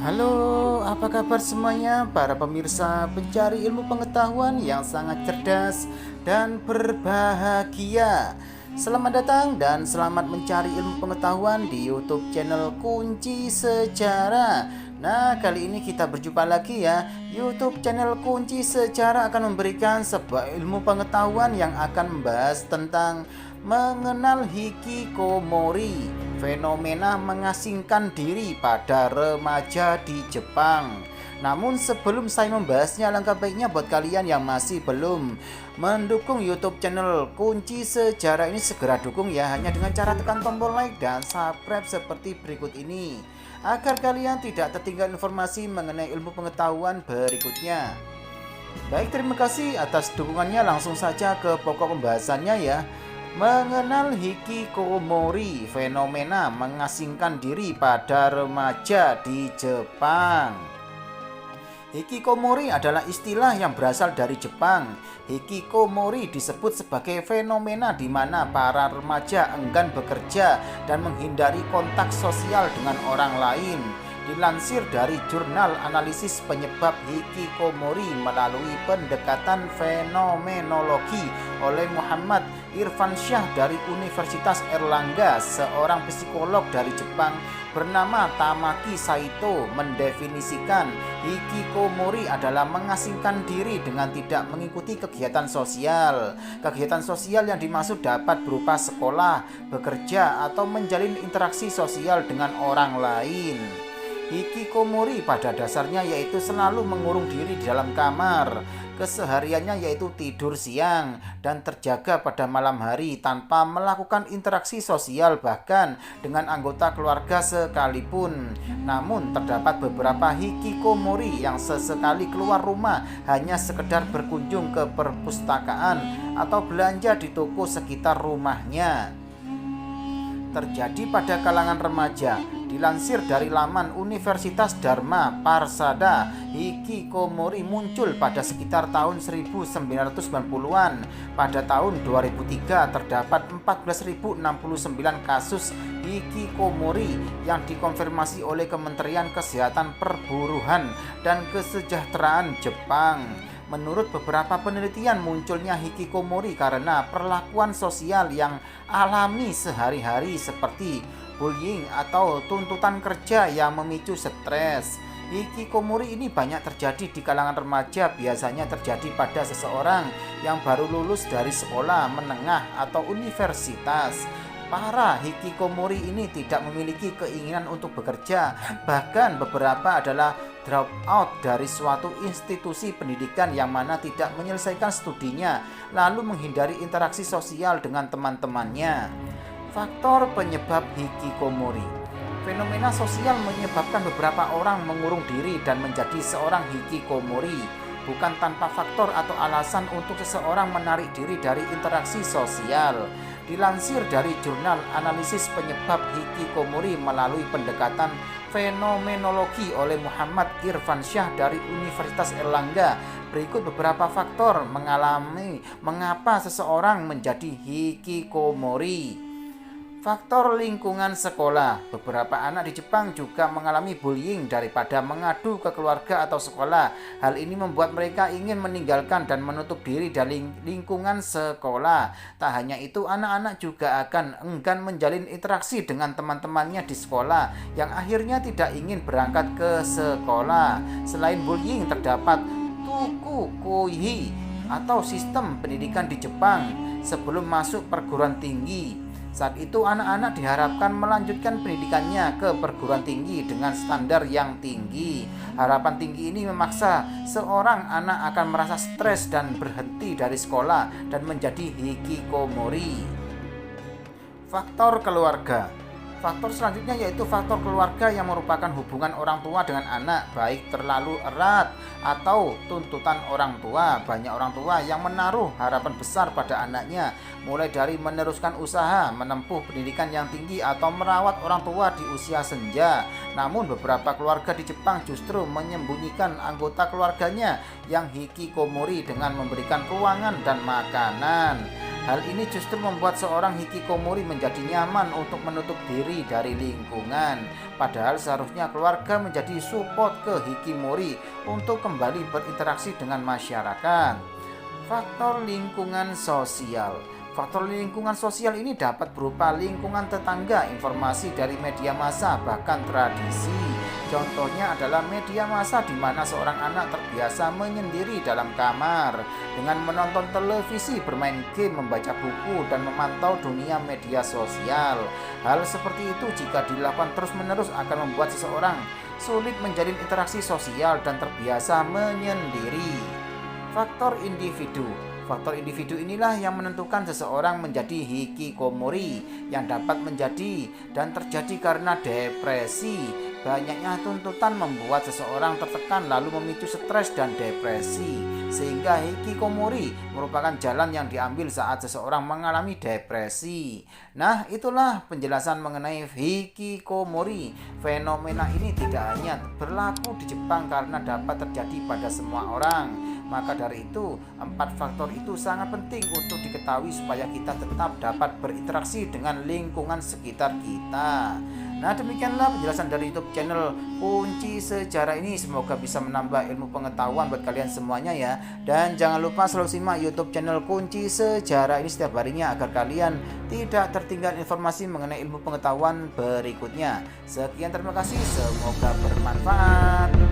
Halo, apa kabar semuanya para pemirsa pencari ilmu pengetahuan yang sangat cerdas dan berbahagia. Selamat datang dan selamat mencari ilmu pengetahuan di YouTube channel Kunci Sejarah. Nah, kali ini kita berjumpa lagi ya. YouTube channel Kunci Sejarah akan memberikan sebuah ilmu pengetahuan yang akan membahas tentang mengenal hikikomori, fenomena mengasingkan diri pada remaja di Jepang. Namun sebelum saya membahasnya, alangkah baiknya buat kalian yang masih belum mendukung YouTube channel Kunci Sejarah ini segera dukung ya, hanya dengan cara tekan tombol like dan subscribe seperti berikut ini agar kalian tidak tertinggal informasi mengenai ilmu pengetahuan berikutnya. Baik, terima kasih atas dukungannya. Langsung saja ke pokok pembahasannya ya. Mengenal hikikomori, fenomena mengasingkan diri pada remaja di Jepang. Hikikomori adalah istilah yang berasal dari Jepang. Hikikomori disebut sebagai fenomena di mana para remaja enggan bekerja dan menghindari kontak sosial dengan orang lain. Dilansir dari jurnal analisis penyebab hikikomori melalui pendekatan fenomenologi oleh Muhammad Irfansyah dari Universitas Erlangga, seorang psikolog dari Jepang bernama Tamaki Saito mendefinisikan hikikomori adalah mengasingkan diri dengan tidak mengikuti kegiatan sosial. Kegiatan sosial yang dimaksud dapat berupa sekolah, bekerja, atau menjalin interaksi sosial dengan orang lain. Hikikomori pada dasarnya yaitu selalu mengurung diri di dalam kamar. Kesehariannya yaitu tidur siang dan terjaga pada malam hari tanpa melakukan interaksi sosial bahkan dengan anggota keluarga sekalipun. Namun terdapat beberapa hikikomori yang sesekali keluar rumah hanya sekedar berkunjung ke perpustakaan atau belanja di toko sekitar rumahnya. Terjadi pada kalangan remaja. Dilansir dari laman Universitas Dharma Persada, hikikomori muncul pada sekitar tahun 1990-an. Pada tahun 2003 terdapat 14.069 kasus hikikomori yang dikonfirmasi oleh Kementerian Kesehatan Perburuhan dan Kesejahteraan Jepang. Menurut beberapa penelitian, munculnya hikikomori karena perlakuan sosial yang alami sehari-hari seperti bullying atau tuntutan kerja yang memicu stres. Hikikomori ini banyak terjadi di kalangan remaja, biasanya terjadi pada seseorang yang baru lulus dari sekolah menengah atau universitas. Para hikikomori ini tidak memiliki keinginan untuk bekerja, bahkan beberapa adalah drop out dari suatu institusi pendidikan yang mana tidak menyelesaikan studinya, lalu menghindari interaksi sosial dengan teman-temannya. Faktor penyebab hikikomori. Fenomena sosial menyebabkan beberapa orang mengurung diri dan menjadi seorang hikikomori, bukan tanpa faktor atau alasan untuk seseorang menarik diri dari interaksi sosial. Dilansir dari jurnal analisis penyebab hikikomori melalui pendekatan fenomenologi oleh Muhammad Irfansyah dari Universitas Erlangga, berikut beberapa faktor mengalami mengapa seseorang menjadi hikikomori. Faktor lingkungan sekolah. Beberapa anak di Jepang juga mengalami bullying daripada mengadu ke keluarga atau sekolah. Hal ini membuat mereka ingin meninggalkan dan menutup diri dari lingkungan sekolah. Tak hanya itu, anak-anak juga akan enggan menjalin interaksi dengan teman-temannya di sekolah yang akhirnya tidak ingin berangkat ke sekolah. Selain bullying, terdapat tukukoihi atau sistem pendidikan di Jepang sebelum masuk perguruan tinggi. Saat itu anak-anak diharapkan melanjutkan pendidikannya ke perguruan tinggi dengan standar yang tinggi. Harapan tinggi ini memaksa seorang anak akan merasa stres dan berhenti dari sekolah dan menjadi hikikomori. Faktor keluarga. Faktor selanjutnya yaitu faktor keluarga yang merupakan hubungan orang tua dengan anak, baik terlalu erat atau tuntutan orang tua. Banyak orang tua yang menaruh harapan besar pada anaknya, mulai dari meneruskan usaha, menempuh pendidikan yang tinggi, atau merawat orang tua di usia senja. Namun beberapa keluarga di Jepang justru menyembunyikan anggota keluarganya yang hikikomori dengan memberikan ruangan dan makanan. Hal ini justru membuat seorang hikikomori menjadi nyaman untuk menutup diri dari lingkungan. Padahal seharusnya keluarga menjadi support ke hikimori untuk kembali berinteraksi dengan masyarakat. Faktor lingkungan sosial. Faktor lingkungan sosial ini dapat berupa lingkungan tetangga, informasi dari media massa, bahkan tradisi. Contohnya adalah media massa di mana seorang anak terbiasa menyendiri dalam kamar dengan menonton televisi, bermain game, membaca buku, dan memantau dunia media sosial. Hal seperti itu jika dilakukan terus-menerus akan membuat seseorang sulit menjalin interaksi sosial dan terbiasa menyendiri. Faktor individu. Faktor individu inilah yang menentukan seseorang menjadi hikikomori, yang dapat menjadi dan terjadi karena depresi. Banyaknya tuntutan membuat seseorang tertekan lalu memicu stres dan depresi, sehingga hikikomori merupakan jalan yang diambil saat seseorang mengalami depresi. Nah, itulah penjelasan mengenai hikikomori. Fenomena ini tidak hanya berlaku di Jepang karena dapat terjadi pada semua orang. Maka dari itu, 4 faktor itu sangat penting untuk diketahui supaya kita tetap dapat berinteraksi dengan lingkungan sekitar kita. Nah, demikianlah penjelasan dari YouTube channel Kunci Sejarah ini. Semoga bisa menambah ilmu pengetahuan buat kalian semuanya ya. Dan jangan lupa selalu simak YouTube channel Kunci Sejarah ini setiap harinya agar kalian tidak tertinggal informasi mengenai ilmu pengetahuan berikutnya. Sekian, terima kasih. Semoga bermanfaat.